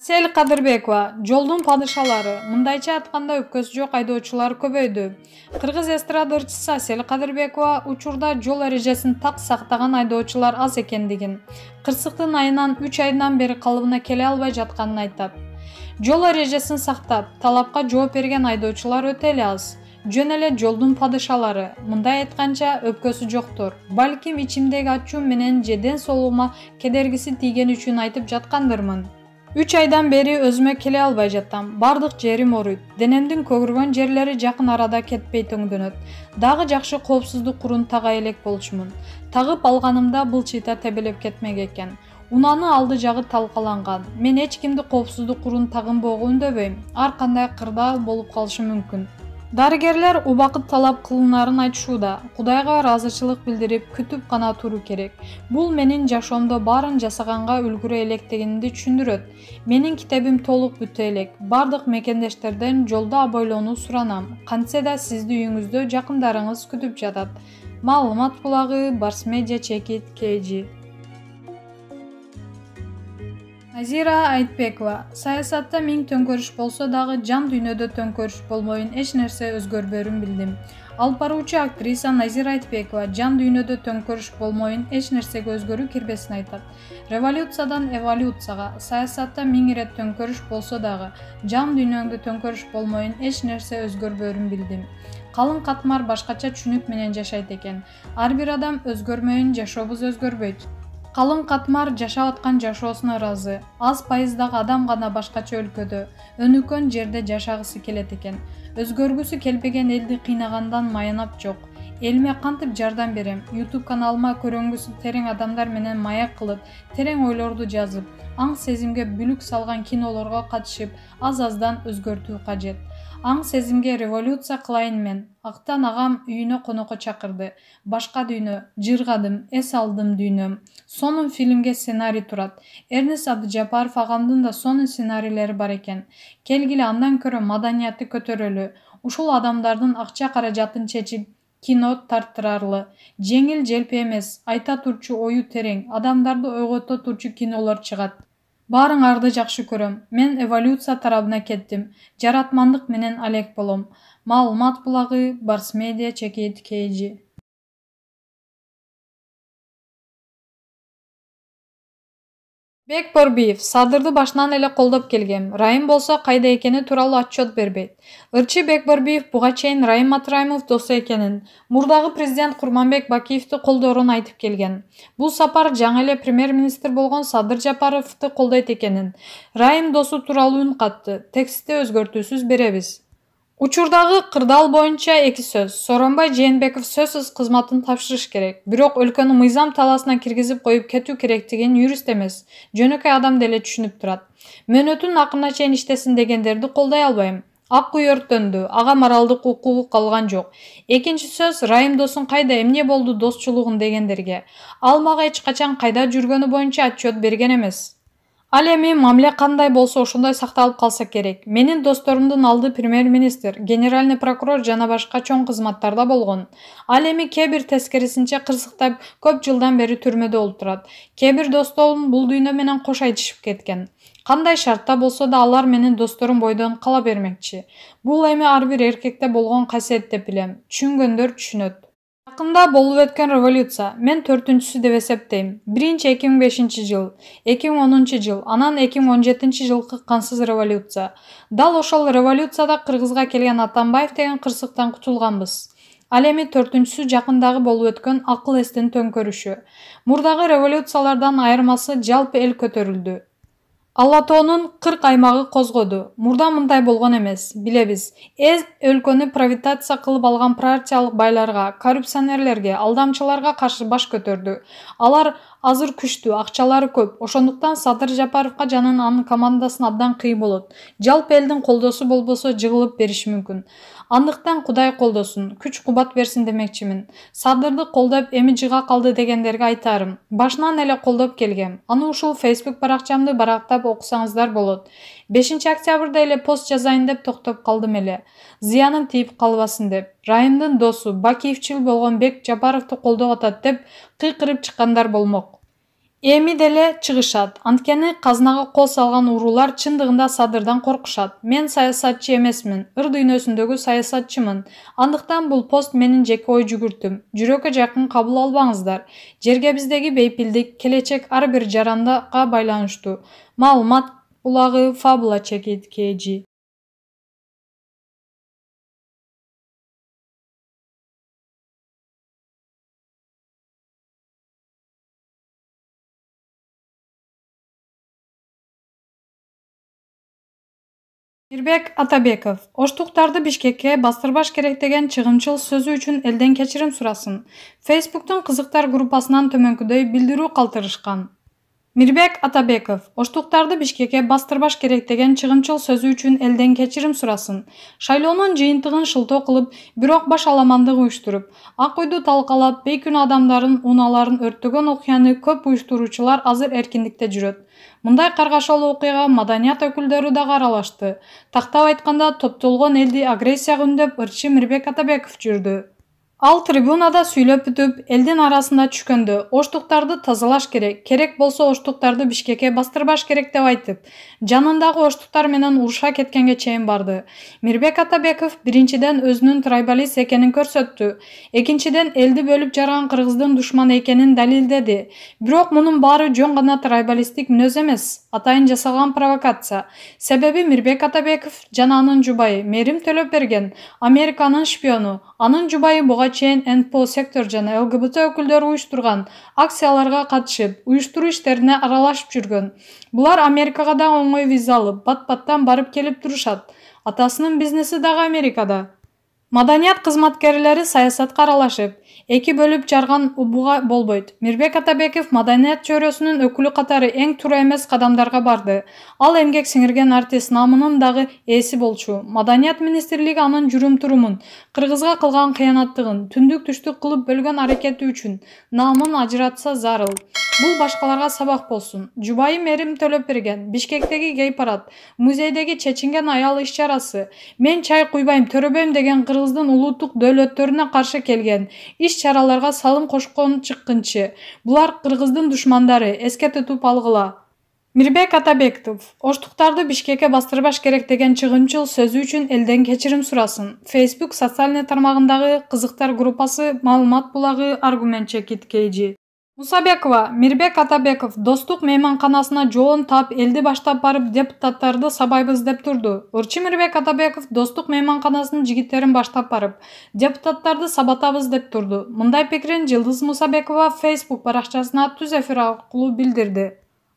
Сел Кадырбекова, жолдун падышалары, мындайча айтканда өпкөсү жок айдоочулар көбөйдү. Кыргыз эстрада ырчысы Асел Кадырбекова учурда жол эрежесин так сактаган айдоочулар аз экендигин, кырсыктын айынан 3 айдан бери калыбына келе албай жатканын айтат. Жол эрежесин сактап, талапка жооп берген айдоочулар өтө эле аз. Жөн эле жолдун падышалары, мындай айтканча өпкөсү жоктур. Балким ичимдеги ачуум менен же ден соолугума кедергиси тийгени үчүн айтып жаткандырмын. 3 айдан бери өзүмө келе албай жатам. Бардык жерим ооруйт. Денемдин көгөргөн жерлери жакын арада кетпей төңдөнөт. Дагы жакшы коопсуздук курун тага элек болчумун. Тагып алганымда былчыйта тебелеп кетмек экен. Унаны алды жагы талкаланган. Мен эч кимди коопсуздук курун тагынбоого үндөбөйм. Ар кандай кырдаал болуп калышы мүмкүн. Дарыгерлер убакыт талап кылынарын айтышууда. Кудайга ыраазычылык билдирип, күтүп гана туруу керек. Бул менин жашоомдо баарын жасаганга үлгүрө электигинди түшүндүрөт. Менин китебим толук бүтө элек. Бардык мекендештерден жолдо абойлоону суранам. Кантсе да сизди үйүңүздө жакындарыңыз күтүп жатат. Маалымат булагы, Барс Медиа Чекит, KG. Назира Айтбекова, саясатта миң төңкөрүш болсо дагы жан дүйнөдө төңкөрүш болмоюн эч нерсе өзгөрбөрүн билдим. Алып баруучу актриса Назира Айтбекова жан дүйнөдө төңкөрүш болмоюн эч нерсеге өзгөрүү кирбесин айтат. Революциядан эволюцияга, саясатта миң ирет төңкөрүш болсо дагы жан дүйнөңдө төңкөрүш болмоюн эч нерсе өзгөрбөрүн билдим. Калың катмар башкача түшүнүк менен жашайт экен. Ар бир адам өзгөрмөйүн жашообуз өзгөрбөйт. Калың катмар жашап аткан жашоосуна ыраазы. Аз пайыздагы адам гана башкача өлкөдө, өнүккөн жерде жашагысы келет экен. Өзгөргүсү келбеген элди кыйнагандан маянап жок. Элиме кантип жардам берем? YouTube каналыма көрөнгүсү терең адамдар менен маяк кылып, терең ойлорду жазып, аң сезимге бүлүк салган кинолорго катышып, аз-аздан өзгөртүү кажет. Аң сезимге революция кылайын мен. Актан агам үйүнө конокко чакырды. Башка дүйнө, жыргадым, эс алдым дүйнөм. Сонун фильмге сценарий турат. Эрнест Абдыжапаров агамдын да сонун сценарийлери бар экен. Келгиле андан көрө маданиятты көтөрөлү. Ушул адамдардын акча каражатын чечип, кино тарттырарлы. Жеңил желпи эмес, айта турчу ою терең, адамдарды ойгото турчу кинолор чыгат. Баарыңарды жакшы көрөм. Мен эволюция тарабына кеттим. Жаратмандык менен алек болом. Маалымат булагы, Барс Медиа Чекит, KG. Бекборбиев, Садырды башынан эле колдоп келгем. Райым болсо кайда экени тууралуу отчет бербейт. Ырчы Бекборбиев буга чейин Райым Матраимов досу экенин, мурдагы президент Курманбек Бакиевди колдоорун айтып келген. Бул сапар жаңы эле премьер-министр болгон Садыр Жапаровду колдойт экенин, Райым досу тууралуу үн катты. Текстти өзгөртүүсүз беребиз. Учурдагы кырдаал боюнча эки сөз. Сооронбай Жээнбеков сөзсүз кызматын тапшырыш керек. Бирок өлкөнү мыйзам талаасына киргизип коюп кетүү керектигин юрист эмес, жөнөкөй адам деле түшүнүп турат. Мөөнөтүн акырына чейин иштесин дегендерди колдой албайм. Ак үй өрттөндү, ага моралдык укугу калган жок. Экинчи сөз, Райым досун кайда, эмне болду досчулугун дегендерге. Ал мага эч качан кайда жүргөнү боюнча отчет берген эмес. Ал эми мамиле кандай болсо ошондой сакталып калса керек. Менин досторумдун алды премьер-министр, генеральный прокурор жана башка чоң кызматтарда болгон. Ал эми кээ бир тескерисинче кырсыктап көп жылдан бери түрмөдө олтурат. Кээ бир досторум бул дүйнө менен кош айтышып кеткен. Кандай шартта болсо да алар менин досторум бойдон кала бермекчи. Бул эми ар бир эркекте болгон касиет деп билем. Түшүнгөндөр түшүнөт. Жакында болуп өткөн революция, мен 4-сү деп эсептейм. Биринчи 2005 жыл, 2010 жыл, анан 2017 жылкы кансыз революция. Дал ошол революцияда Кыргызга келген Атамбаев деген кырсыктан кутулганбыз. Ал эми 4-сү жакындагы болуп өткөн акыл эстин төңкөрүшү. Мурдагы революциялардан айырмасы жалпы эл көтөрүлдү. Ала тоонун 40 аймагы козгоду. Мурда мындай болгон эмес, билебиз. Өлкөнү приватизация кылып алган партиялык байларга, коррупционерлерге, алдамчыларга каршы баш көтөрдү. Алар азыр күчтүү, акчалары көп. Ошондуктан Садыр Жапаровго жана анын командасына абдан кыйын болот. Жалпы элдин колдоосу болбосо жыгылып бериши мүмкүн. Андыктан Кудай колдосун, күч кубат берсин демекчимин. Садырды колдоп эми жыга калды дегендерге айтарым. Башынан эле колдоп келгем. Аны ушул Facebook баракчамды барактап окусаңыздар болот. 5-октябрда эле пост жазайын деп токтоп калдым эле. Зыяным тийип калбасын деп. Райымдын досу, Бакиевчил болгон Бек Жапаровду колдоп атат деп кыйкырып чыккандар болмок. Эми деле чыгышат. Анткени казнага кол салган уруулар чындыгында Садырдан коркушат. Мен саясатчы эмесмин, ыр дүйнөсүндөгү саясатчымын. Андыктан бул пост менин жеке ой жүгүртүм. Жүрөккө жакын кабыл албаңыздар. Жерге биздеги бейпилдик, келечек ар бир жарандага байланыштуу. Маалымат булагы Фабула Чекит KG. Мирбек Атабеков оштуктарды Бишкекке бастырбаш керек деген чыгымчыл сөзү үчүн элден кечирим сурасын. Фейсбуктун кызыктар группасынан төмөнкүдөй билдирүү калтырышкан. Мирбек Атабеков оштуктарды Бишкекке бастырбаш керек деген чыгымчыл сөзү үчүн элден кечирим сурасын. Шайлоонун жыйынтыгын шылтоо кылып, бирок баш аламандык уюштуруп, ак үйдү талкалап, бейкүнә адамдардын унааларын өрттөгөн окуяны көп уюштуруучулар азыр эркиндикте жүрөт. Мындай каргашалуу окуяга маданият өкүлдөрү да аралашты. Тактап айтканда, топтолгон элди агрессияга үндөп, ырчы Мирбек Атабеков жүрдү. Ал трибунада сүйлөп бүтүп, элдин арасында түшкөндө оштуктарды тазалаш керек болсо оштуктарды Бишкекке бастырбаш керек деп айтып, жанындагы оштуктар менен уруша кеткенге чейин барды. Мирбек Атабеков биринчиден өзүнүн трайбалист экенин көрсөттү, экинчиден элди бөлүп жарган кыргыздын душманы экенин далилдеди. Бирок мунун баары жөн гана трайбалисттик мүнөз эмес, атайын жасалган провокация. Себеби Мирбек Атабеков жана анын жубайы Мерим Төлөпберген Американын шпиону, анын жубайы буга чейин НПО сектор жана ЛГБТ өкүлдөрү уюштурган акцияларга катышып, уюштуруу иштерине аралашып жүргөн. Булар Америкага да оңой виза алып, бат-баттан барып келип турушат. Атасынын бизнеси дагы Америкада. Маданият кызматкерлери саясатка аралашып, эки бөлүп жарган убуга болбойт. Мирбек Атабеков маданият чөйрөсүнүн өкүлү катары эң туура эмес кадамдарга барды. Ал эмгек сиңирген артист наамынын дагы ээси болчу. Маданият министрлиги анын жүрүм-турумун, кыргызга кылган кыянаттыгын, түндүк-түштүк кылып бөлгөн аракети үчүн наамын ажыратса зарыл. Бул башкаларга сабак болсун. Жубайы Мерим Төлөпберген, Бишкектеги гей-парад, музейдеги чечинген аял иш-чарасы, мен чай куйбайм, төрөбөйм деген кыргыздын улуттук дөөлөттөрүнө каршы келген иш-чараларга салым кошкон чыккынчы. Булар кыргыздын душмандары, эске тутуп алгыла. Мирбек Атабеков оштуктарды Бишкекке бастырбаш керек деген чыгымчыл сөзү үчүн элден кечирим сурасын. Facebook социальный тармагындагы кызыктар группасы маалымат булагы Аргумент Чекит KG. Мусабекова Мирбек Атабеков достук мейманканасына жоон таап элди баштап барып депутаттарды сабайбыз деп турду. Ырчы Мирбек Атабеков достук мейманканасынын жигиттерин баштап барып депутаттарды сабатабыз деп турду. Мындай пикирин Жылдыз Мусабекова Facebook баракчасына түз эфир аркылуу билдирди.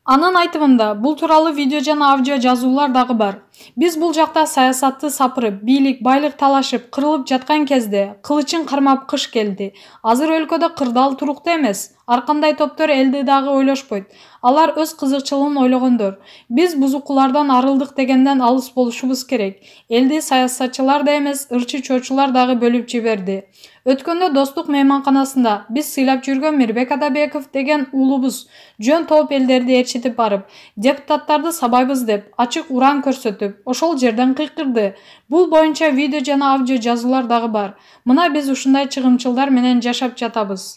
Анын айтымында, бул тууралуу видео жана аудио жазуулар дагы бар. Биз бул жакта саясатты сапырып, бийлик, байлык талашып, кырылып жаткан кезде кылычын кармап кыш келди. Азыр өлкөдө кырдаал туруктуу эмес. Ар кандай топтор элди дагы ойлошпойт. Алар өз кызыкчылыгын ойлогондор. Биз бузукулардан арылдык дегенден алыс болушубуз керек. Элди саясатчылар да эмес, ырчы чоочулар дагы бөлүп жиберди. Өткөндө достук мейманканасында биз сыйлап жүргөн Мирбек Атабеков деген уулубуз жөн топ элдерди ээрчитип барып, депутаттарды сабайбыз деп ачык уран көрсөтүп, ошол жерден кыйкырды. Бул боюнча видео жана аудио жазуулар дагы бар. Мына биз ушундай чыгымчылдар менен жашап жатабыз.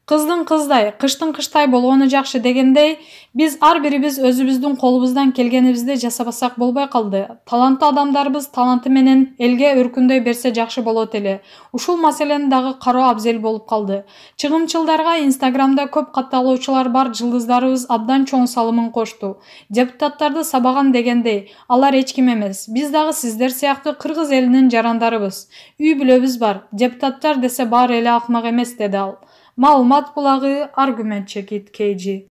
Кыздын кыздай, кыштын кыштай болгону жакшы дегендей, биз ар бирибиз өзүбүздүн колубуздан келгенибизди жасабасак болбой калды. Таланттуу адамдарыбыз таланты менен элге өркүндөй берсе жакшы болот эле. Ушул маселени дагы кароо абзел болуп калды. Чыгымчылдарга Инстаграмда көп катталуучулар бар жылдыздарыбыз абдан чоң салымын кошту. Депутаттарды сабаган дегендей, алар эч ким эмес. Биз дагы сиздер сыяктуу кыргыз элинин жарандарыбыз. Үй бүлөбүз бар. Депутаттар десе баары эле акмак эмес, деди ал. Маалымат булагы Аргумент Чекит KG.